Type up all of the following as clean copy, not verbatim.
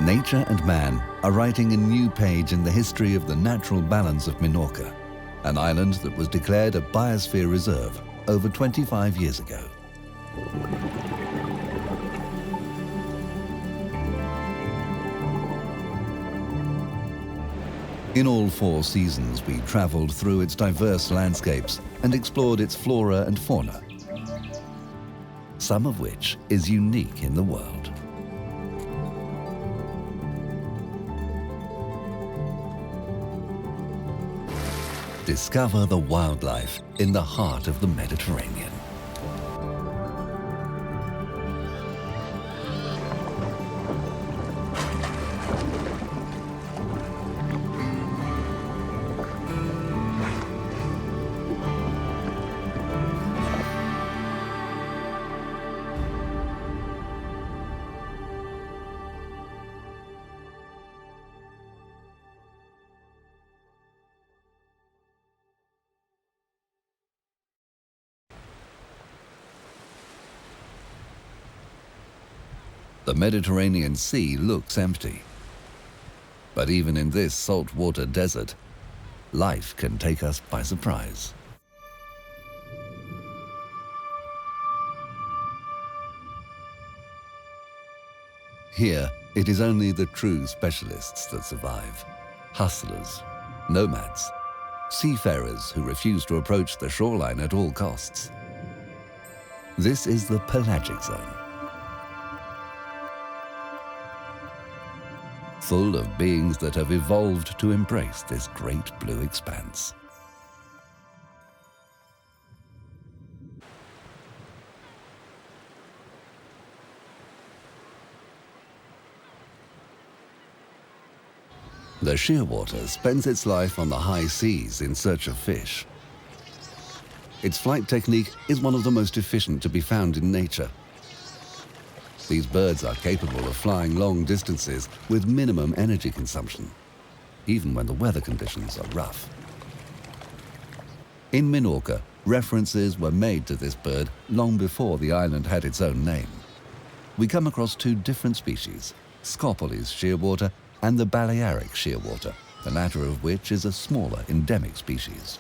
Nature and man are writing a new page in the history of the natural balance of Menorca, an island that was declared a biosphere reserve over 25 years ago. In all 4 seasons, we traveled through its diverse landscapes and explored its flora and fauna, some of which is unique in the world. Discover the wildlife in the heart of the Mediterranean. The Mediterranean Sea looks empty. But even in this saltwater desert, life can take us by surprise. Here, it is only the true specialists that survive. Hustlers, nomads, seafarers who refuse to approach the shoreline at all costs. This is the pelagic zone, full of beings that have evolved to embrace this great blue expanse. The shearwater spends its life on the high seas in search of fish. Its flight technique is one of the most efficient to be found in nature. These birds are capable of flying long distances with minimum energy consumption, even when the weather conditions are rough. In Menorca, references were made to this bird long before the island had its own name. We come across 2 different species, Scopolis shearwater and the Balearic shearwater, the latter of which is a smaller endemic species.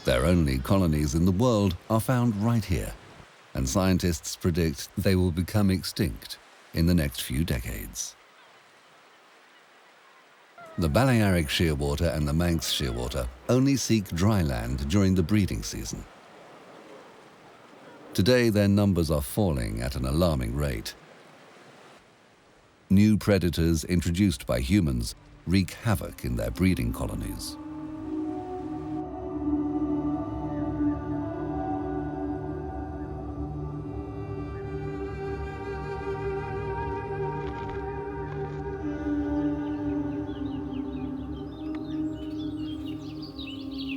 Their only colonies in the world are found right here, and scientists predict they will become extinct in the next few decades. The Balearic shearwater and the Manx shearwater only seek dry land during the breeding season. Today, their numbers are falling at an alarming rate. New predators introduced by humans wreak havoc in their breeding colonies.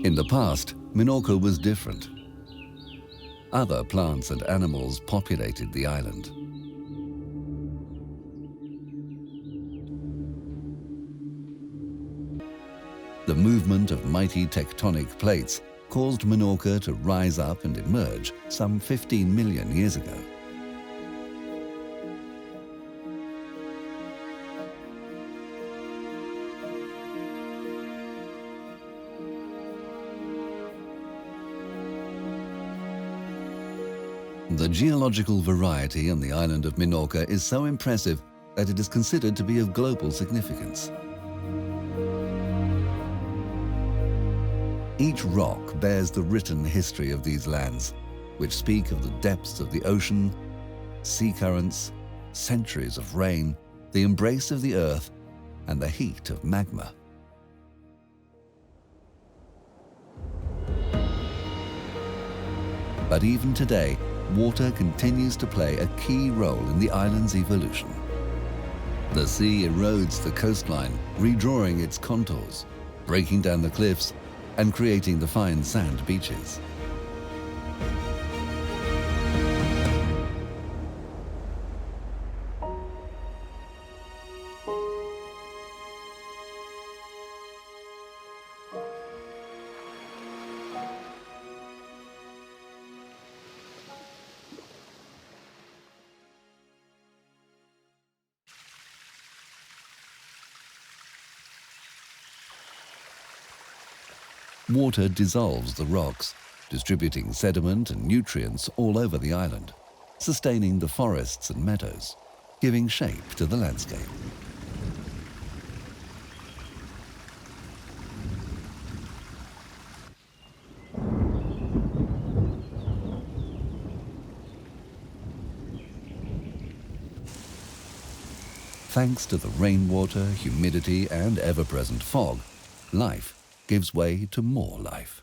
In the past, Menorca was different. Other plants and animals populated the island. The movement of mighty tectonic plates caused Menorca to rise up and emerge some 15 million years ago. The geological variety on the island of Menorca is so impressive that it is considered to be of global significance. Each rock bears the written history of these lands, which speak of the depths of the ocean, sea currents, centuries of rain, the embrace of the earth, and the heat of magma. But even today, water continues to play a key role in the island's evolution. The sea erodes the coastline, redrawing its contours, breaking down the cliffs, and creating the fine sand beaches. Water dissolves the rocks, distributing sediment and nutrients all over the island, sustaining the forests and meadows, giving shape to the landscape. Thanks to the rainwater, humidity, and ever-present fog, life gives way to more life.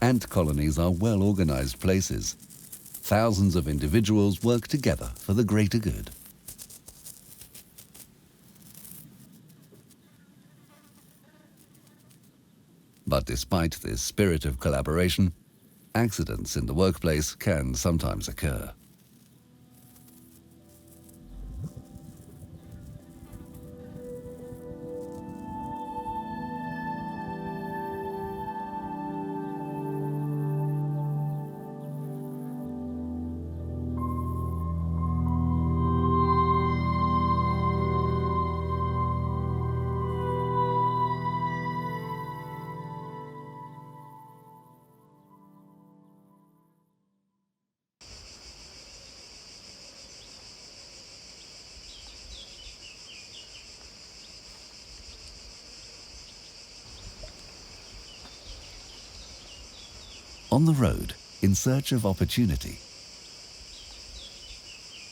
Ant colonies are well-organized places. Thousands of individuals work together for the greater good. But despite this spirit of collaboration, accidents in the workplace can sometimes occur. On the road, in search of opportunity.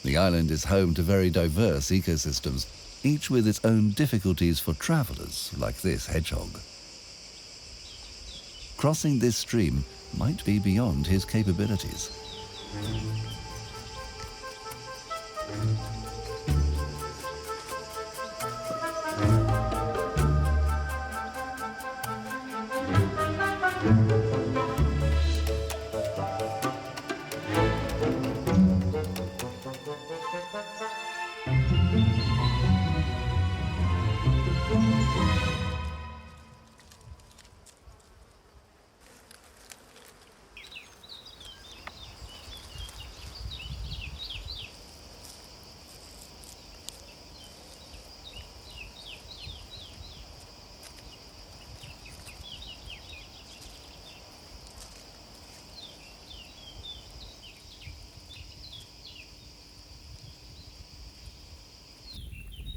The island is home to very diverse ecosystems, each with its own difficulties for travelers like this hedgehog. Crossing this stream might be beyond his capabilities.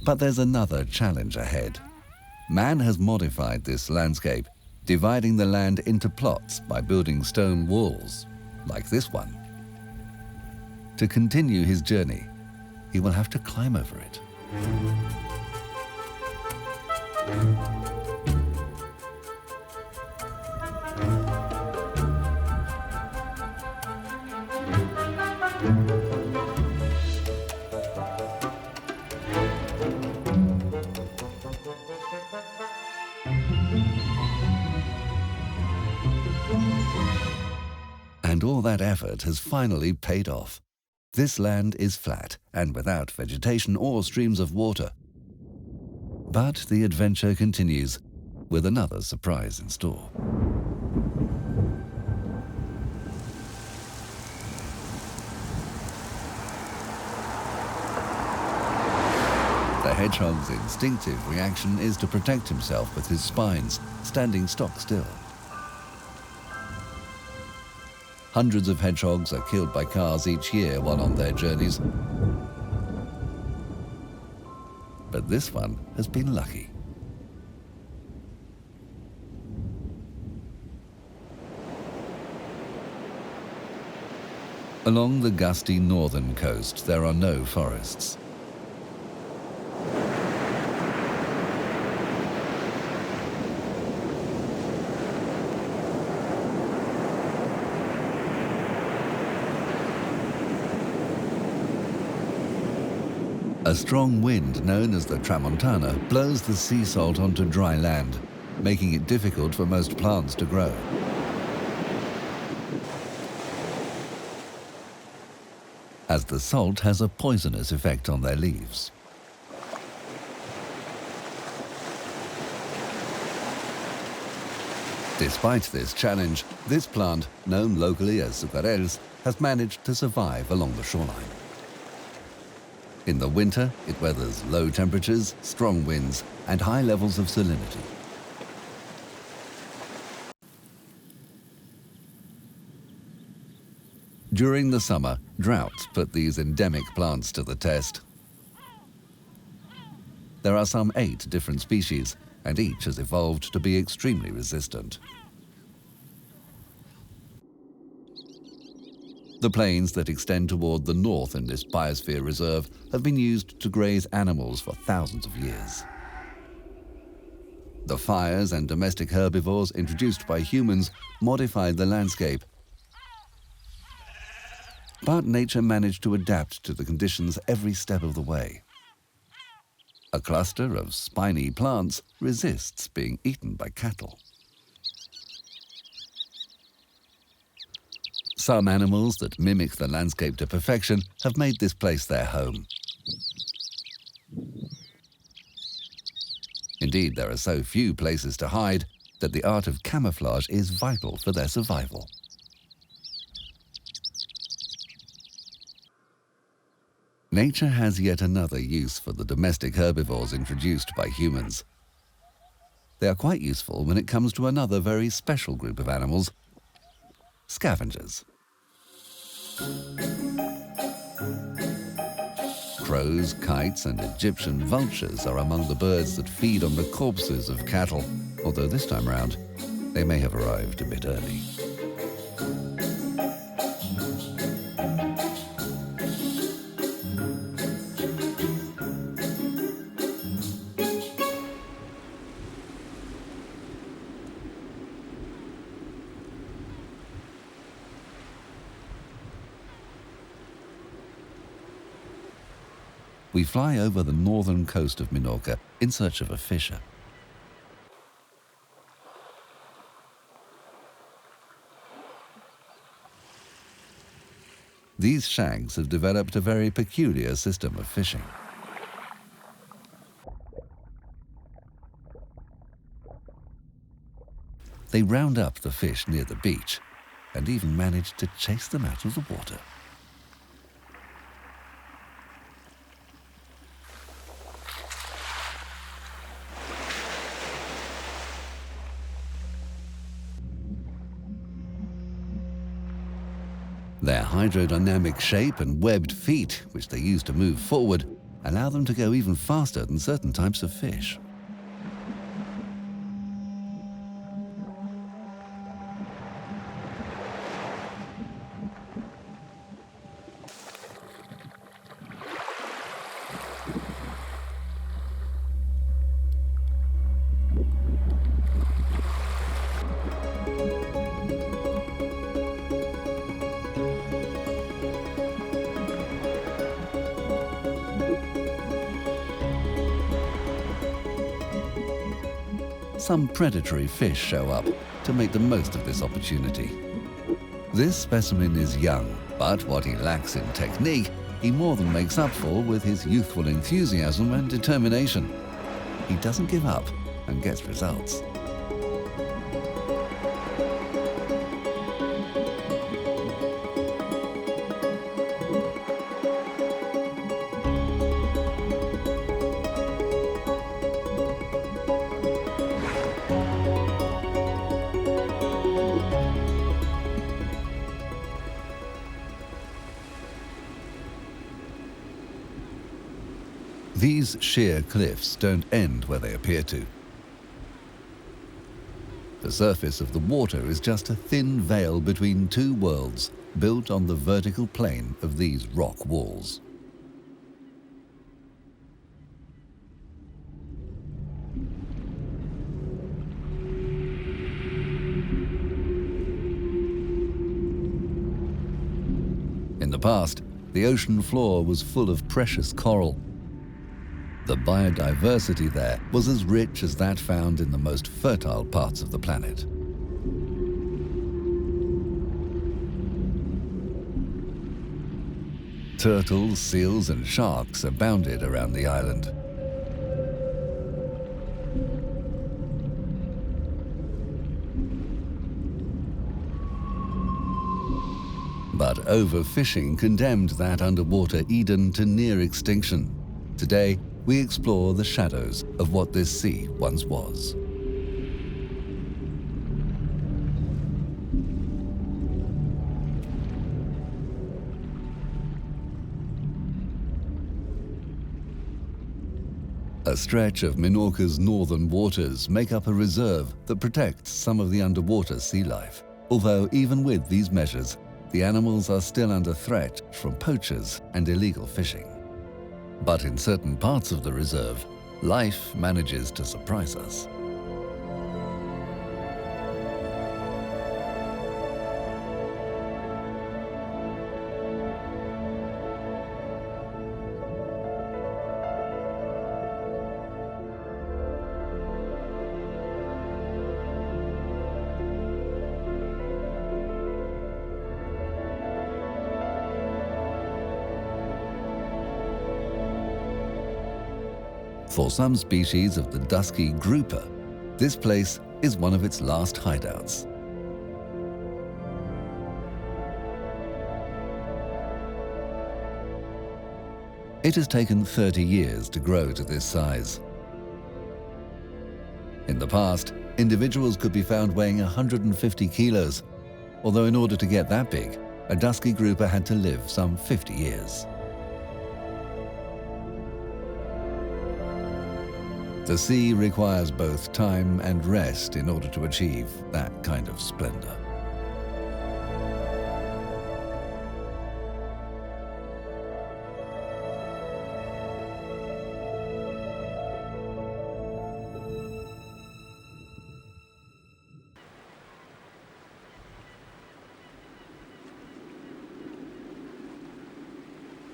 But there's another challenge ahead. Man has modified this landscape, dividing the land into plots by building stone walls, like this one. To continue his journey, he will have to climb over it. And all that effort has finally paid off. This land is flat and without vegetation or streams of water. But the adventure continues with another surprise in store. The hedgehog's instinctive reaction is to protect himself with his spines, standing stock still. Hundreds of hedgehogs are killed by cars each year while on their journeys. But this one has been lucky. Along the gusty northern coast, there are no forests. A strong wind known as the tramontana blows the sea salt onto dry land, making it difficult for most plants to grow. As the salt has a poisonous effect on their leaves. Despite this challenge, this plant, known locally as sucareles, has managed to survive along the shoreline. In the winter, it weathers low temperatures, strong winds, and high levels of salinity. During the summer, droughts put these endemic plants to the test. There are some 8 different species, and each has evolved to be extremely resistant. The plains that extend toward the north in this biosphere reserve have been used to graze animals for thousands of years. The fires and domestic herbivores introduced by humans modified the landscape, but nature managed to adapt to the conditions every step of the way. A cluster of spiny plants resists being eaten by cattle. Some animals that mimic the landscape to perfection have made this place their home. Indeed, there are so few places to hide that the art of camouflage is vital for their survival. Nature has yet another use for the domestic herbivores introduced by humans. They are quite useful when it comes to another very special group of animals, scavengers. Crows, kites, and Egyptian vultures are among the birds that feed on the corpses of cattle, although this time round, they may have arrived a bit early. We fly over the northern coast of Menorca in search of a fisher. These shags have developed a very peculiar system of fishing. They round up the fish near the beach and even manage to chase them out of the water. Their hydrodynamic shape and webbed feet, which they use to move forward, allow them to go even faster than certain types of fish. Some predatory fish show up to make the most of this opportunity. This specimen is young, but what he lacks in technique, he more than makes up for with his youthful enthusiasm and determination. He doesn't give up and gets results. These sheer cliffs don't end where they appear to. The surface of the water is just a thin veil between two worlds, built on the vertical plane of these rock walls. In the past, the ocean floor was full of precious coral. The biodiversity there was as rich as that found in the most fertile parts of the planet. Turtles, seals, and sharks abounded around the island. But overfishing condemned that underwater Eden to near extinction. Today, we explore the shadows of what this sea once was. A stretch of Menorca's northern waters make up a reserve that protects some of the underwater sea life. Although even with these measures, the animals are still under threat from poachers and illegal fishing. But in certain parts of the reserve, life manages to surprise us. For some species of the dusky grouper, this place is one of its last hideouts. It has taken 30 years to grow to this size. In the past, individuals could be found weighing 150 kilos, although in order to get that big, a dusky grouper had to live some 50 years. The sea requires both time and rest in order to achieve that kind of splendor.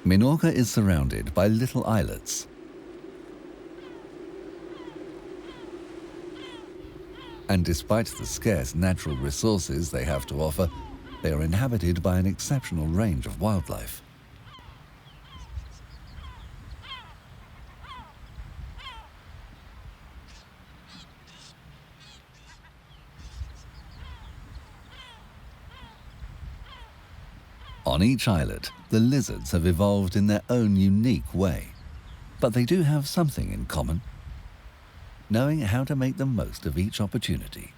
Menorca is surrounded by little islets. And despite the scarce natural resources they have to offer, they are inhabited by an exceptional range of wildlife. On each islet, the lizards have evolved in their own unique way, but they do have something in common: knowing how to make the most of each opportunity.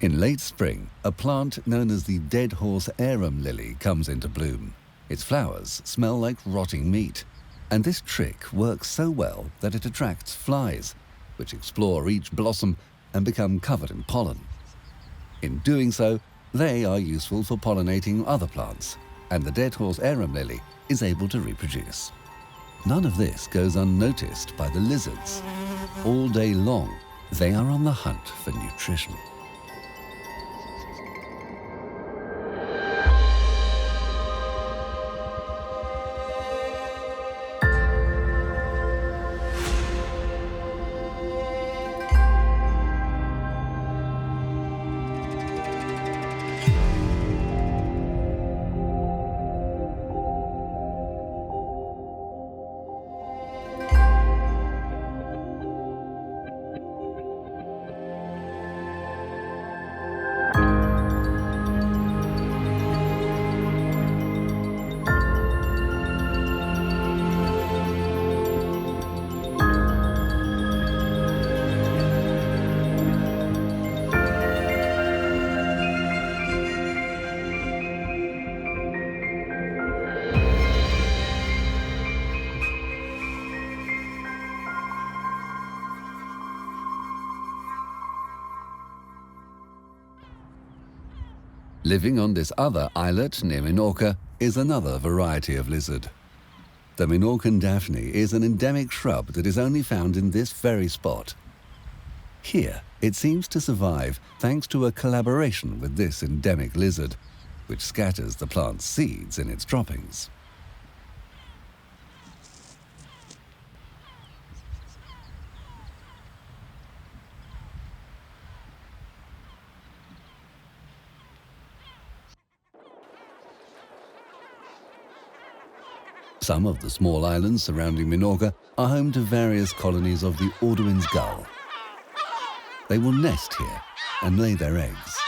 In late spring, a plant known as the dead horse arum lily comes into bloom. Its flowers smell like rotting meat, and this trick works so well that it attracts flies, which explore each blossom and become covered in pollen. In doing so, they are useful for pollinating other plants, and the dead horse arum lily is able to reproduce. None of this goes unnoticed by the lizards. All day long, they are on the hunt for nutrition. Living on this other islet near Menorca is another variety of lizard. The Menorcan daphne is an endemic shrub that is only found in this very spot. Here, it seems to survive thanks to a collaboration with this endemic lizard, which scatters the plant's seeds in its droppings. Some of the small islands surrounding Menorca are home to various colonies of the Audouin's gull. They will nest here and lay their eggs.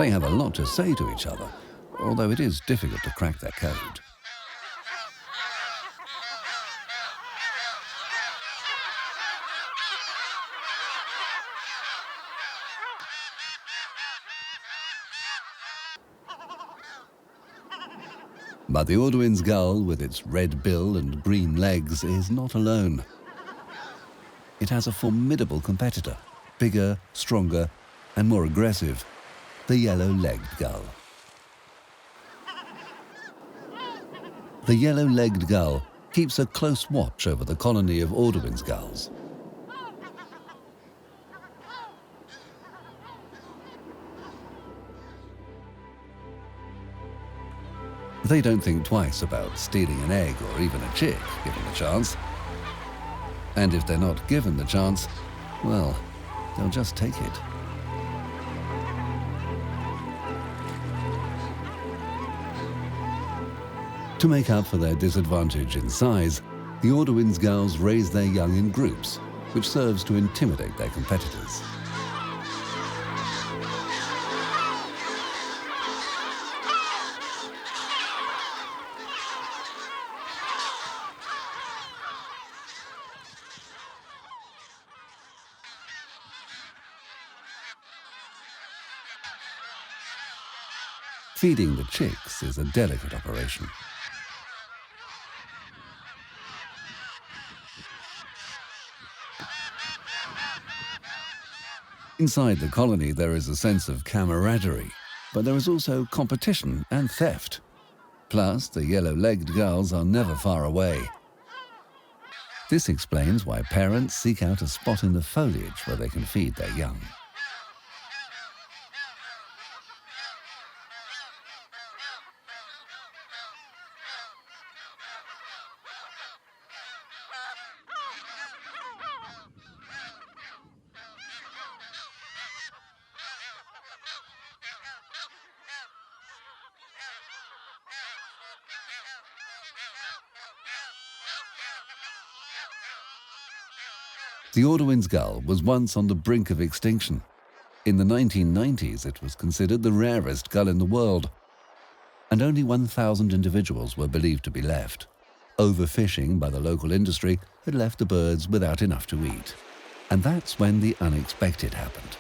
They have a lot to say to each other, although it is difficult to crack their code. But the Audouin's gull, with its red bill and green legs, is not alone. It has a formidable competitor, bigger, stronger, and more aggressive, the yellow-legged gull. The yellow-legged gull keeps a close watch over the colony of Audouin's gulls. They don't think twice about stealing an egg or even a chick, given the chance. And if they're not given the chance, well, they'll just take it. To make up for their disadvantage in size, the Audouin's gulls raise their young in groups, which serves to intimidate their competitors. Feeding the chicks is a delicate operation. Inside the colony, there is a sense of camaraderie, but there is also competition and theft. Plus, the yellow-legged gulls are never far away. This explains why parents seek out a spot in the foliage where they can feed their young. The Audouin's gull was once on the brink of extinction. In the 1990s, it was considered the rarest gull in the world, and only 1,000 individuals were believed to be left. Overfishing by the local industry had left the birds without enough to eat. And that's when the unexpected happened.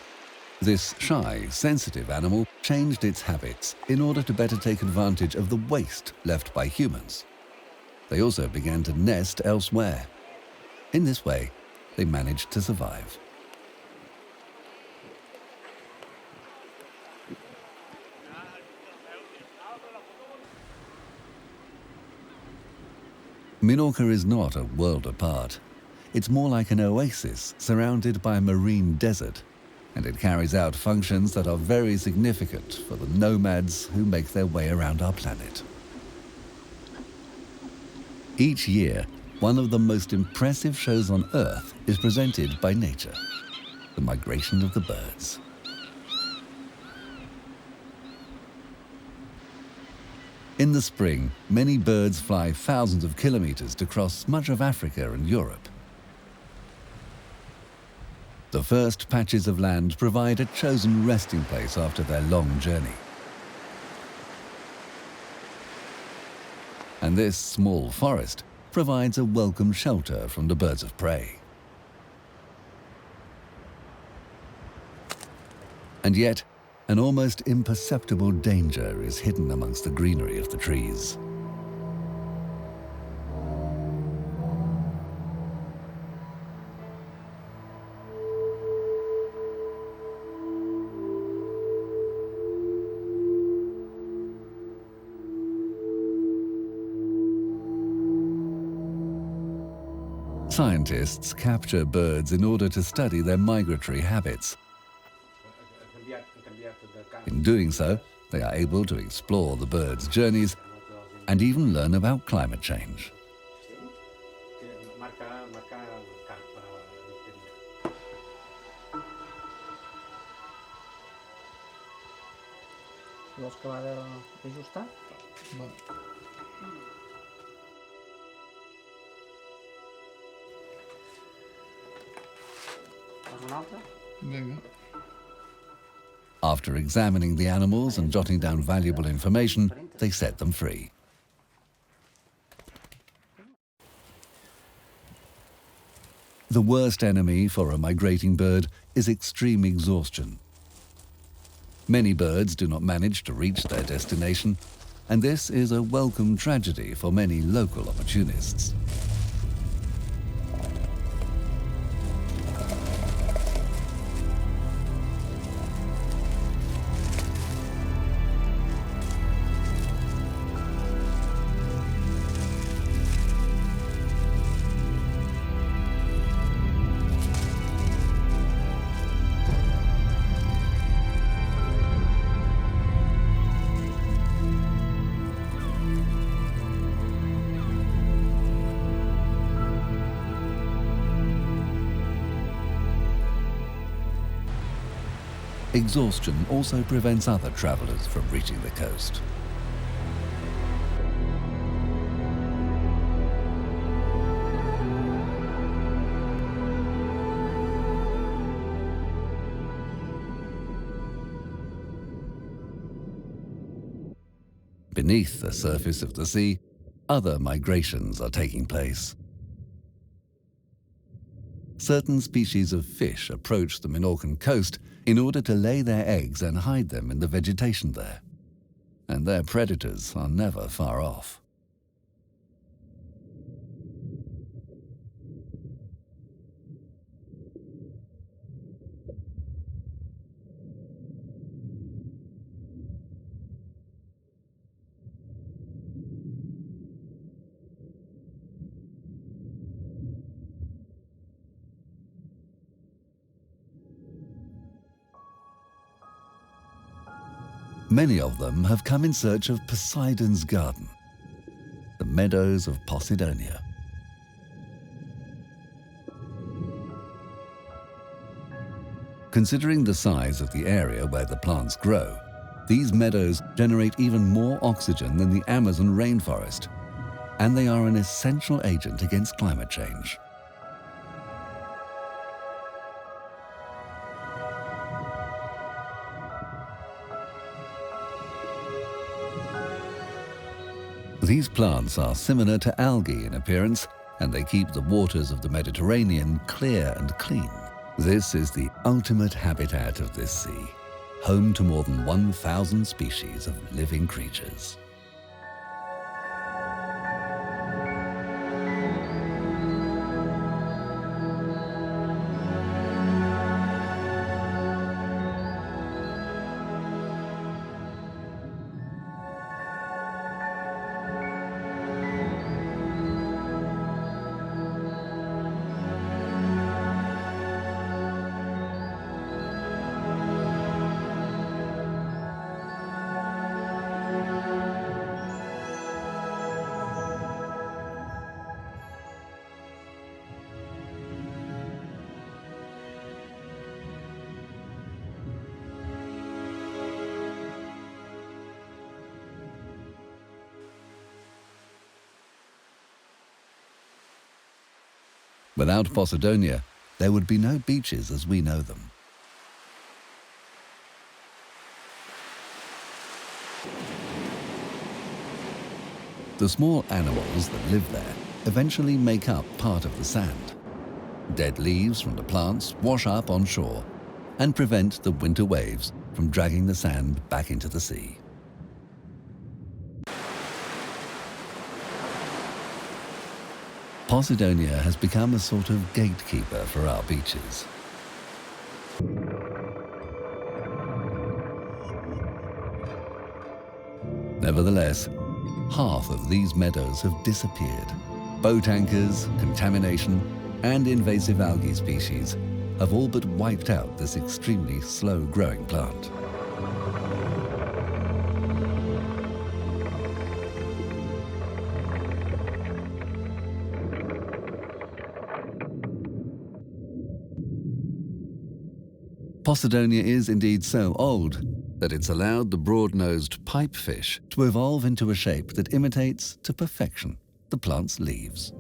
This shy, sensitive animal changed its habits in order to better take advantage of the waste left by humans. They also began to nest elsewhere. In this way, they managed to survive. Menorca is not a world apart. It's more like an oasis surrounded by a marine desert, and it carries out functions that are very significant for the nomads who make their way around our planet. Each year, one of the most impressive shows on Earth is presented by nature, the migration of the birds. In the spring, many birds fly thousands of kilometers to cross much of Africa and Europe. The first patches of land provide a chosen resting place after their long journey. And this small forest provides a welcome shelter from the birds of prey. And yet, an almost imperceptible danger is hidden amongst the greenery of the trees. Scientists capture birds in order to study their migratory habits. In doing so, they are able to explore the birds' journeys and even learn about climate change. Vols acabar d'ajustar? Vols una altra? Vinga. After examining the animals and jotting down valuable information, they set them free. The worst enemy for a migrating bird is extreme exhaustion. Many birds do not manage to reach their destination, and this is a welcome tragedy for many local opportunists. Exhaustion also prevents other travelers from reaching the coast. Beneath the surface of the sea, other migrations are taking place. Certain species of fish approach the Menorcan coast in order to lay their eggs and hide them in the vegetation there. And their predators are never far off. Many of them have come in search of Poseidon's garden, the meadows of Posidonia. Considering the size of the area where the plants grow, these meadows generate even more oxygen than the Amazon rainforest, and they are an essential agent against climate change. These plants are similar to algae in appearance, and they keep the waters of the Mediterranean clear and clean. This is the ultimate habitat of this sea, home to more than 1,000 species of living creatures. Without Posidonia, there would be no beaches as we know them. The small animals that live there eventually make up part of the sand. Dead leaves from the plants wash up on shore and prevent the winter waves from dragging the sand back into the sea. Posidonia has become a sort of gatekeeper for our beaches. Nevertheless, half of these meadows have disappeared. Boat anchors, contamination, and invasive algae species have all but wiped out this extremely slow-growing plant. Posidonia is indeed so old that it's allowed the broad-nosed pipefish to evolve into a shape that imitates to perfection the plant's leaves.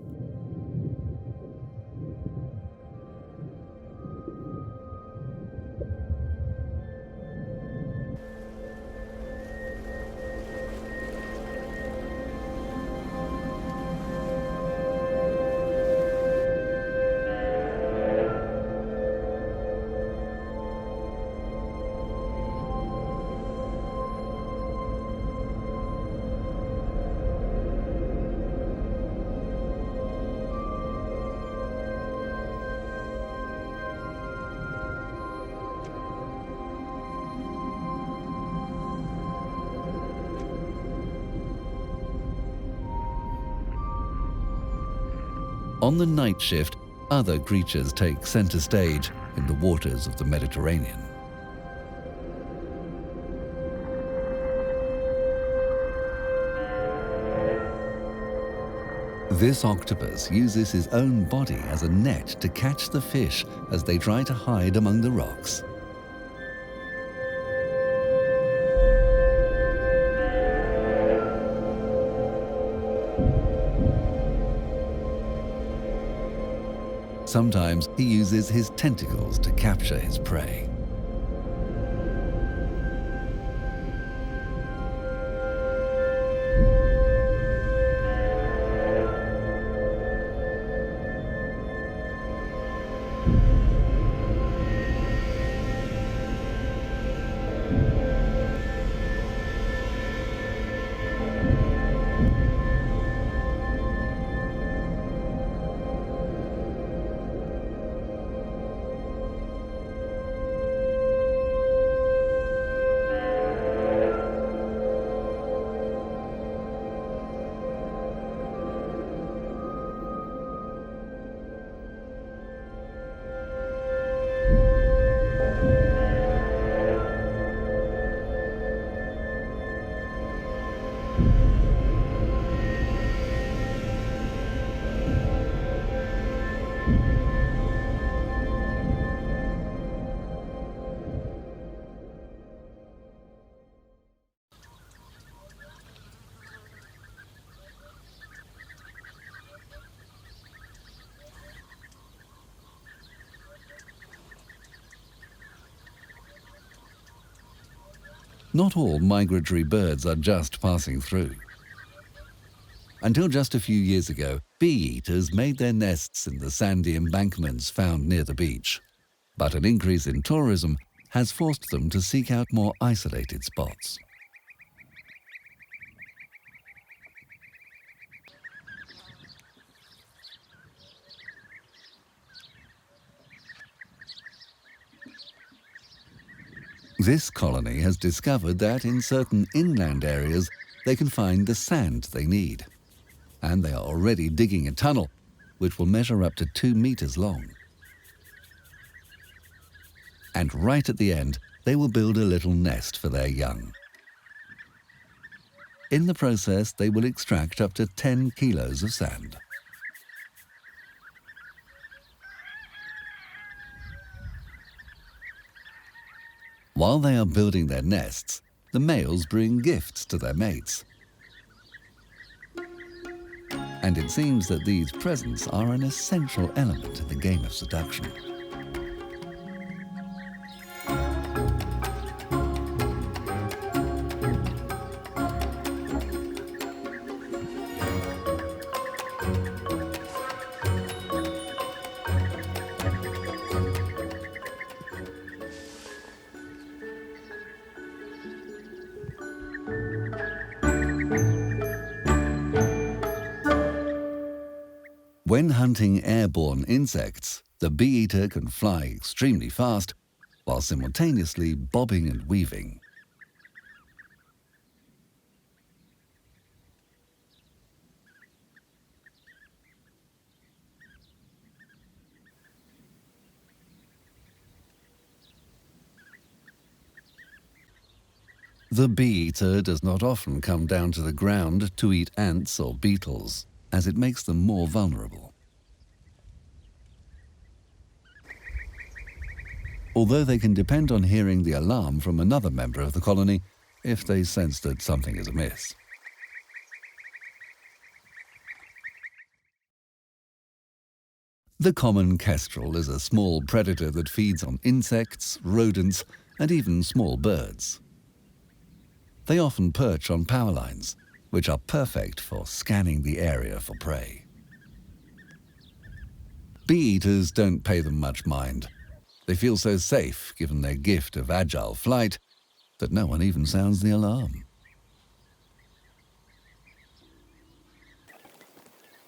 On the night shift, other creatures take center stage in the waters of the Mediterranean. This octopus uses his own body as a net to catch the fish as they try to hide among the rocks. Sometimes he uses his tentacles to capture his prey. Not all migratory birds are just passing through. Until just a few years ago, bee-eaters made their nests in the sandy embankments found near the beach. But an increase in tourism has forced them to seek out more isolated spots. This colony has discovered that in certain inland areas they can find the sand they need. And they are already digging a tunnel, which will measure up to 2 meters long. And right at the end, they will build a little nest for their young. In the process, they will extract up to 10 kilos of sand. While they are building their nests, the males bring gifts to their mates. And it seems that these presents are an essential element in the game of seduction. When hunting airborne insects, the bee-eater can fly extremely fast while simultaneously bobbing and weaving. The bee-eater does not often come down to the ground to eat ants or beetles, as it makes them more vulnerable. Although they can depend on hearing the alarm from another member of the colony if they sense that something is amiss. The common kestrel is a small predator that feeds on insects, rodents, and even small birds. They often perch on power lines, which are perfect for scanning the area for prey. Bee-eaters don't pay them much mind. They feel so safe, given their gift of agile flight, that no one even sounds the alarm.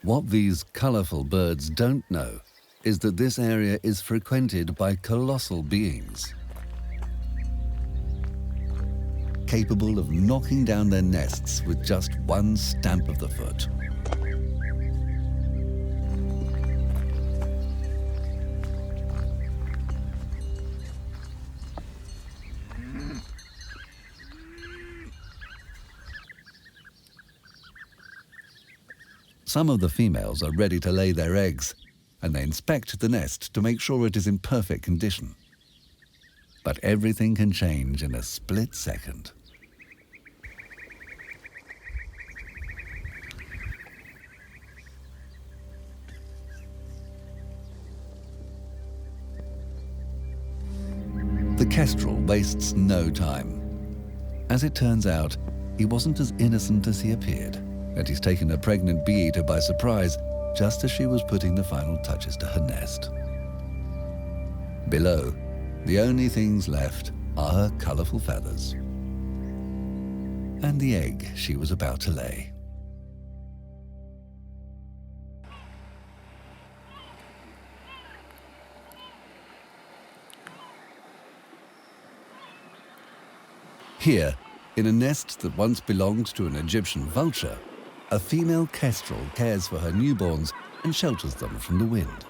What these colorful birds don't know is that this area is frequented by colossal beings, capable of knocking down their nests with just one stamp of the foot. Some of the females are ready to lay their eggs, and they inspect the nest to make sure it is in perfect condition. But everything can change in a split second. The kestrel wastes no time. As it turns out, he wasn't as innocent as he appeared, and he's taken a pregnant bee-eater by surprise just as she was putting the final touches to her nest. Below, the only things left are her colourful feathers and the egg she was about to lay. Here, in a nest that once belonged to an Egyptian vulture, a female kestrel cares for her newborns and shelters them from the wind.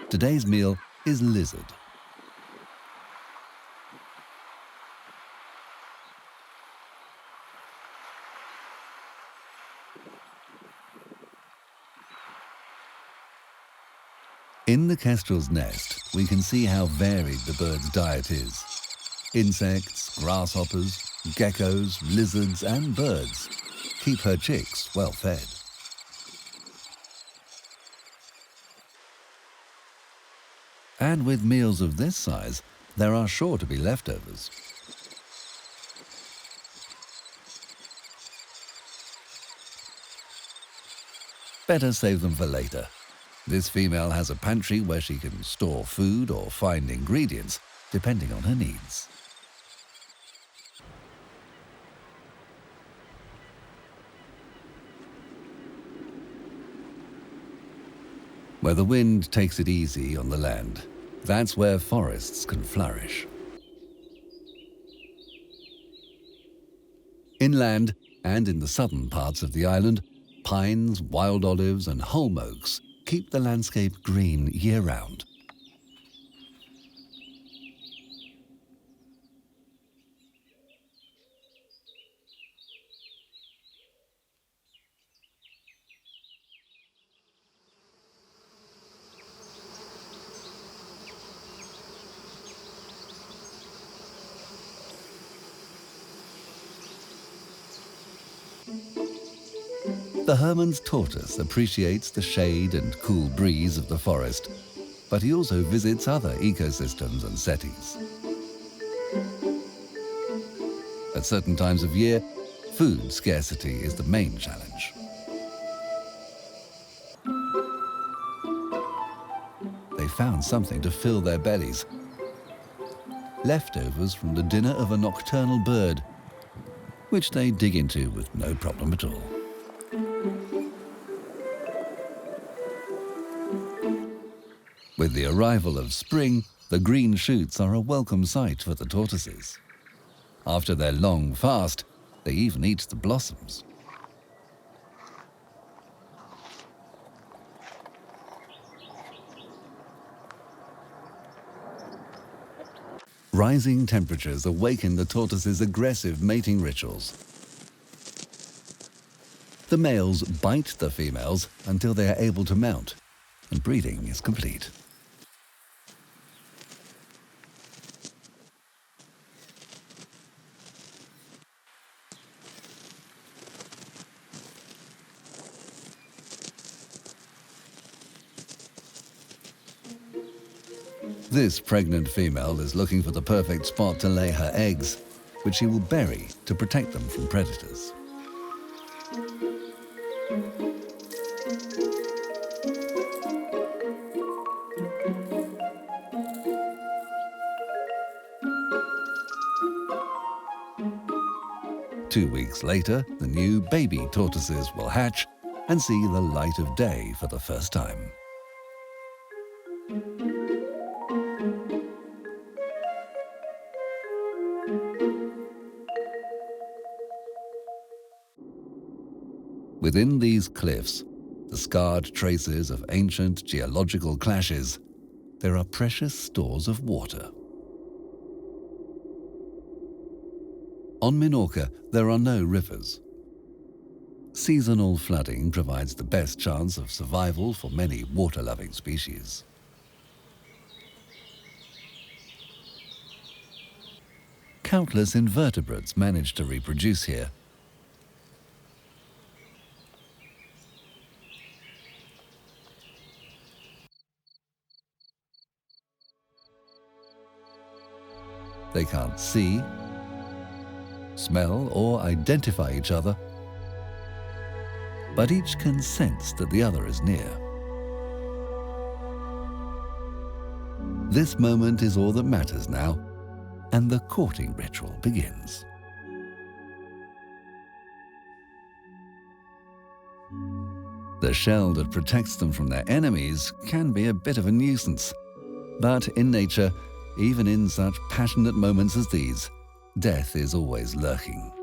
Today's meal is lizard. In the kestrel's nest, we can see how varied the bird's diet is. Insects, grasshoppers, geckos, lizards, and birds keep her chicks well fed. And with meals of this size, there are sure to be leftovers. Better save them for later. This female has a pantry where she can store food or find ingredients, depending on her needs. Where the wind takes it easy on the land, that's where forests can flourish. Inland and in the southern parts of the island, pines, wild olives and holm oaks keep the landscape green year-round. The Hermann's tortoise appreciates the shade and cool breeze of the forest, but he also visits other ecosystems and settings. At certain times of year, food scarcity is the main challenge. They found something to fill their bellies. Leftovers from the dinner of a nocturnal bird, which they dig into with no problem at all. With the arrival of spring, the green shoots are a welcome sight for the tortoises. After their long fast, they even eat the blossoms. Rising temperatures awaken the tortoises' aggressive mating rituals. The males bite the females until they are able to mount, and breeding is complete. This pregnant female is looking for the perfect spot to lay her eggs, which she will bury to protect them from predators. Two weeks later, the new baby tortoises will hatch and see the light of day for the first time. Within these cliffs, the scarred traces of ancient geological clashes, there are precious stores of water. On Menorca, there are no rivers. Seasonal flooding provides the best chance of survival for many water-loving species. Countless invertebrates manage to reproduce here. They can't see, smell, or identify each other, but each can sense that the other is near. This moment is all that matters now, and the courting ritual begins. The shell that protects them from their enemies can be a bit of a nuisance, but in nature, even in such passionate moments as these, death is always lurking.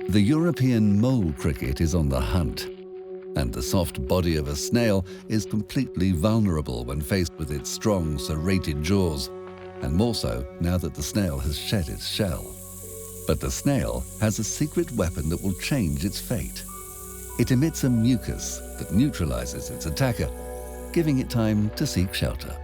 The European mole cricket is on the hunt, and the soft body of a snail is completely vulnerable when faced with its strong, serrated jaws, and more so now that the snail has shed its shell. But the snail has a secret weapon that will change its fate. It emits a mucus that neutralizes its attacker, giving it time to seek shelter.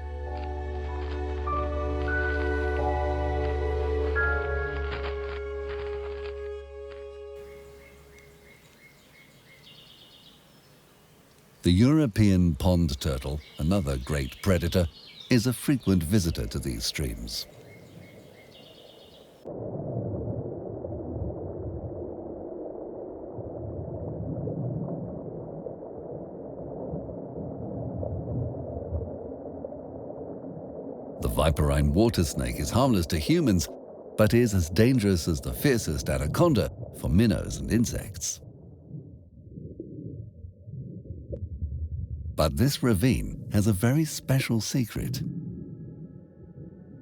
The European pond turtle, another great predator, is a frequent visitor to these streams. The viperine water snake is harmless to humans, but is as dangerous as the fiercest anaconda for minnows and insects. But this ravine has a very special secret.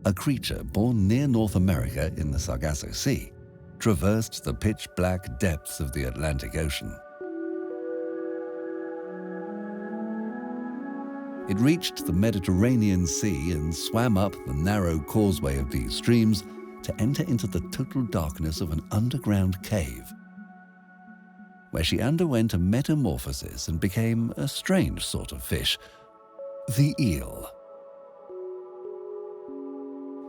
A creature born near North America in the Sargasso Sea traversed the pitch-black depths of the Atlantic Ocean. It reached the Mediterranean Sea and swam up the narrow causeway of these streams to enter into the total darkness of an underground cave, where she underwent a metamorphosis and became a strange sort of fish, the eel.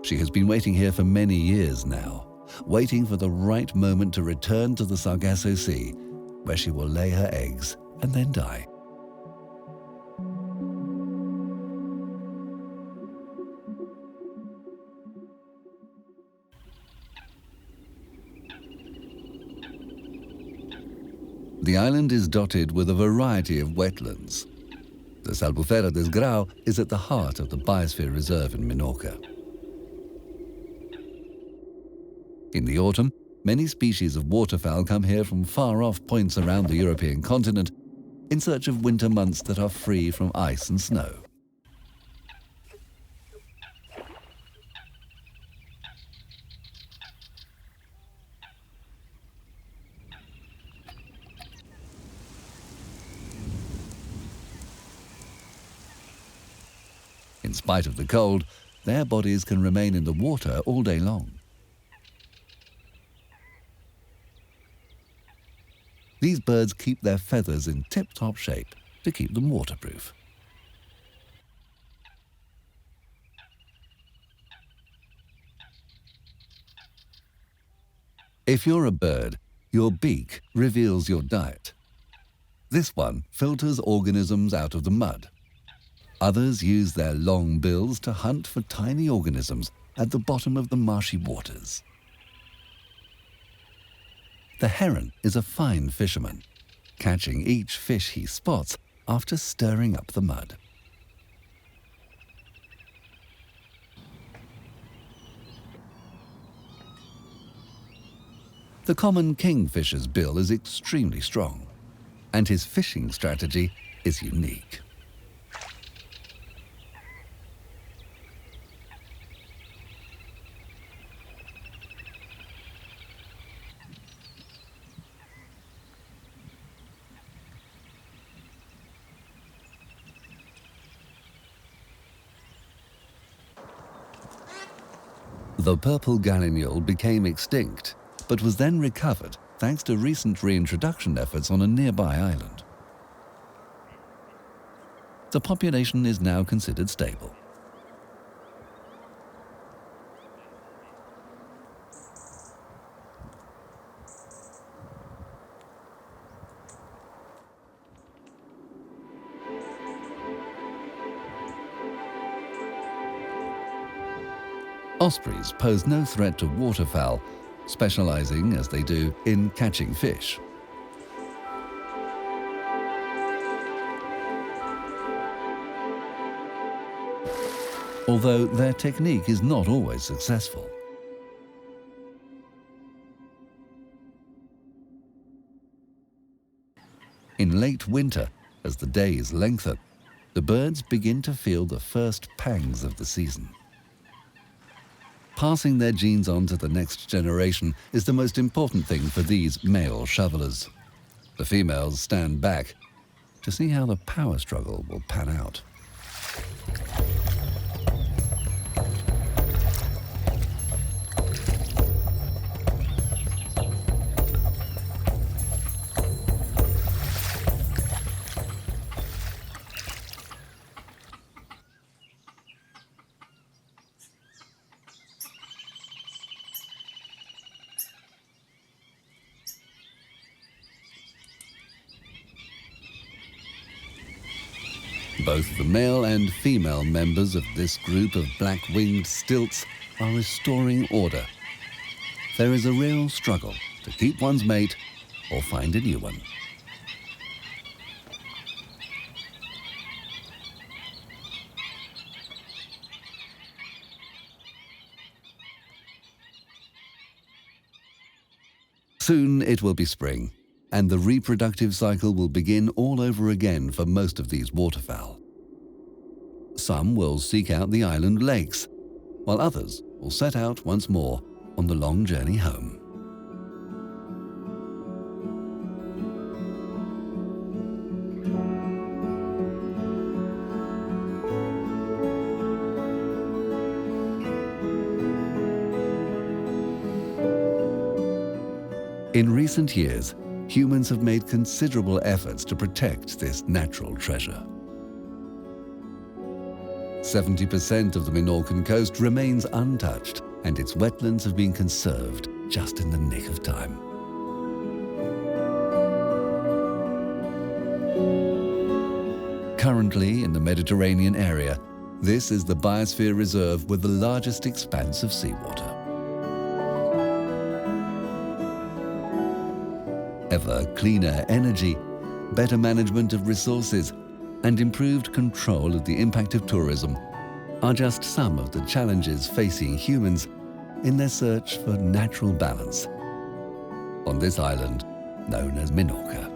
She has been waiting here for many years now, waiting for the right moment to return to the Sargasso Sea, where she will lay her eggs and then die. The island is dotted with a variety of wetlands. The Albufera del Grau is at the heart of the Biosphere Reserve in Menorca. In the autumn, many species of waterfowl come here from far-off points around the European continent in search of winter months that are free from ice and snow. In spite of the cold, their bodies can remain in the water all day long. These birds keep their feathers in tip-top shape to keep them waterproof. If you're a bird, your beak reveals your diet. This one filters organisms out of the mud. Others use their long bills to hunt for tiny organisms at the bottom of the marshy waters. The heron is a fine fisherman, catching each fish he spots after stirring up the mud. The common kingfisher's bill is extremely strong, and his fishing strategy is unique. The purple gallinule became extinct, but was then recovered thanks to recent reintroduction efforts on a nearby island. The population is now considered stable. Ospreys pose no threat to waterfowl, specializing, as they do, in catching fish. Although their technique is not always successful. In late winter, as the days lengthen, the birds begin to feel the first pangs of the season. Passing their genes on to the next generation is the most important thing for these male shovelers. The females stand back to see how the power struggle will pan out. Both the male and female members of this group of black-winged stilts are restoring order. There is a real struggle to keep one's mate or find a new one. Soon it will be spring, and the reproductive cycle will begin all over again for most of these waterfowl. Some will seek out the island lakes, while others will set out once more on the long journey home. In recent years, humans have made considerable efforts to protect this natural treasure. 70% of the Menorcan coast remains untouched, and its wetlands have been conserved just in the nick of time. Currently in the Mediterranean area, this is the biosphere reserve with the largest expanse of seawater. Ever cleaner energy, better management of resources, and improved control of the impact of tourism are just some of the challenges facing humans in their search for natural balance on this island known as Menorca.